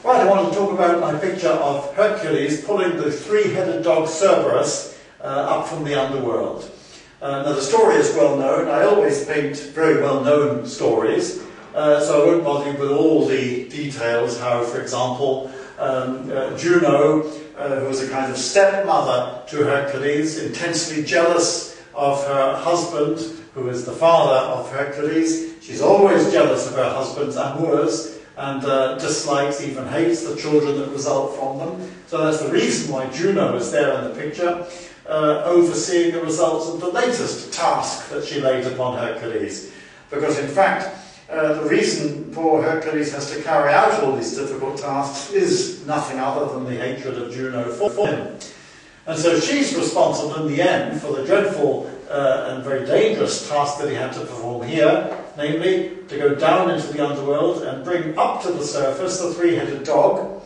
Right, I want to talk about my picture of Hercules pulling the three-headed dog Cerberus up from the underworld. Now the story is well known. I always paint very well known stories, so I won't bother you with all the details how, for example, Juno, who was a kind of stepmother to Hercules, intensely jealous of her husband, who is the father of Hercules. She's always jealous of her husband's amours, and dislikes, even hates the children that result from them. So that's the reason why Juno is there in the picture, overseeing the results of the latest task that she laid upon Hercules. Because in fact, the reason poor Hercules has to carry out all these difficult tasks is nothing other than the hatred of Juno for him. And so she's responsible in the end for the dreadful and very dangerous task that he had to perform here, namely to go down into the underworld and bring up to the surface the three-headed dog,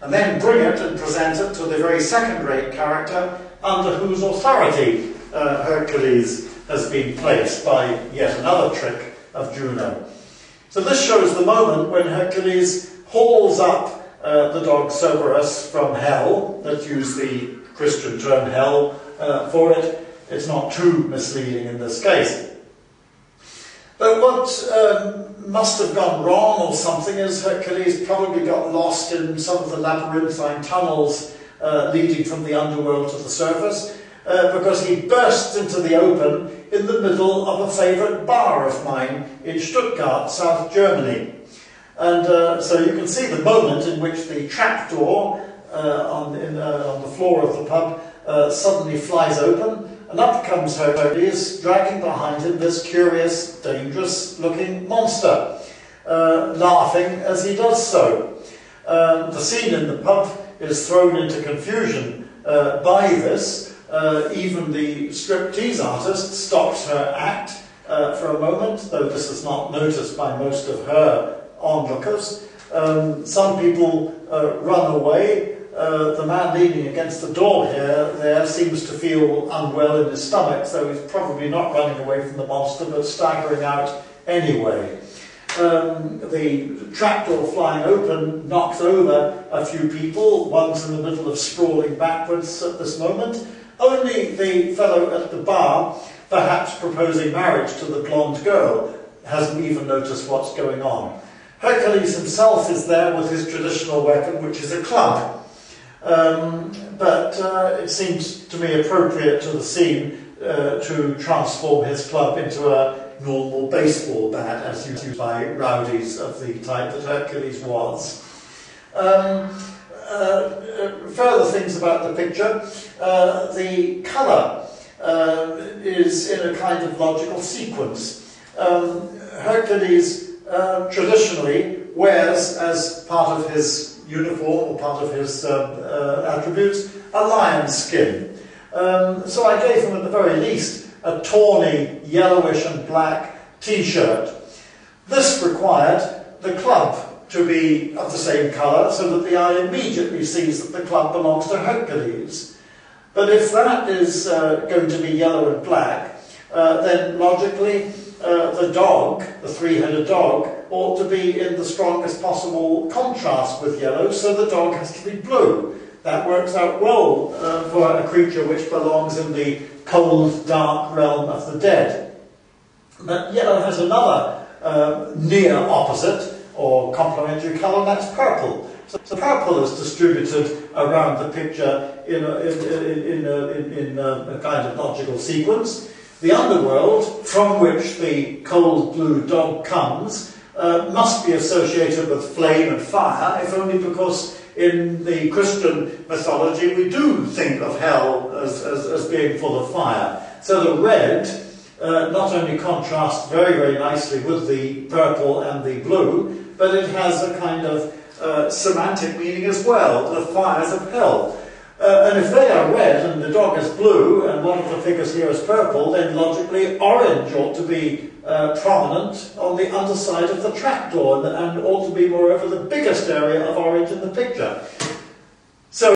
and then bring it and present it to the very second-rate character under whose authority Hercules has been placed by yet another trick of Juno. So this shows the moment when Hercules hauls up the dog Cerberus from hell. Let's use the Christian term hell for it. It's not too misleading in this case. But what must have gone wrong or something is Hercules probably got lost in some of the labyrinthine tunnels leading from the underworld to the surface, because he bursts into the open in the middle of a favourite bar of mine in Stuttgart, South Germany. And so you can see the moment in which the trapdoor on the floor of the pub suddenly flies open, and up comes Hercules, dragging behind him this curious, dangerous-looking monster, laughing as he does so. The scene in the pub is thrown into confusion by this. Even the striptease artist stops her act for a moment, though this is not noticed by most of her onlookers. Some people run away. The man leaning against the door there seems to feel unwell in his stomach, so he's probably not running away from the monster, but staggering out anyway. The trapdoor flying open knocks over a few people. One's in the middle of sprawling backwards at this moment. Only the fellow at the bar, perhaps proposing marriage to the blonde girl, hasn't even noticed what's going on. Hercules himself is there with his traditional weapon, which is a club. But it seems to me appropriate to the scene to transform his club into a normal baseball bat, as used by rowdies of the type that Hercules was. Further things about the picture. The colour is in a kind of logical sequence. Hercules traditionally wears, as part of his uniform or part of his attributes, a lion's skin. So I gave him at the very least a tawny yellowish and black t-shirt. This required the club to be of the same colour so that the eye immediately sees that the club belongs to Hercules. But if that is going to be yellow and black, then logically the dog, the three-headed dog, ought to be in the strongest possible contrast with yellow, so the dog has to be blue. That works out well for a creature which belongs in the cold, dark realm of the dead. But yellow has another near opposite or complementary colour, and that's purple. So purple is distributed around the picture in a kind of logical sequence. The underworld, from which the cold blue dog comes, must be associated with flame and fire, if only because in the Christian mythology we do think of hell as being full of fire. So the red not only contrasts very, very nicely with the purple and the blue, but it has a kind of semantic meaning as well, the fires of hell. And if they are red and the dog is blue and one of the figures here is purple, then logically orange ought to be prominent on the underside of the trapdoor and ought to be, moreover, the biggest area of orange in the picture.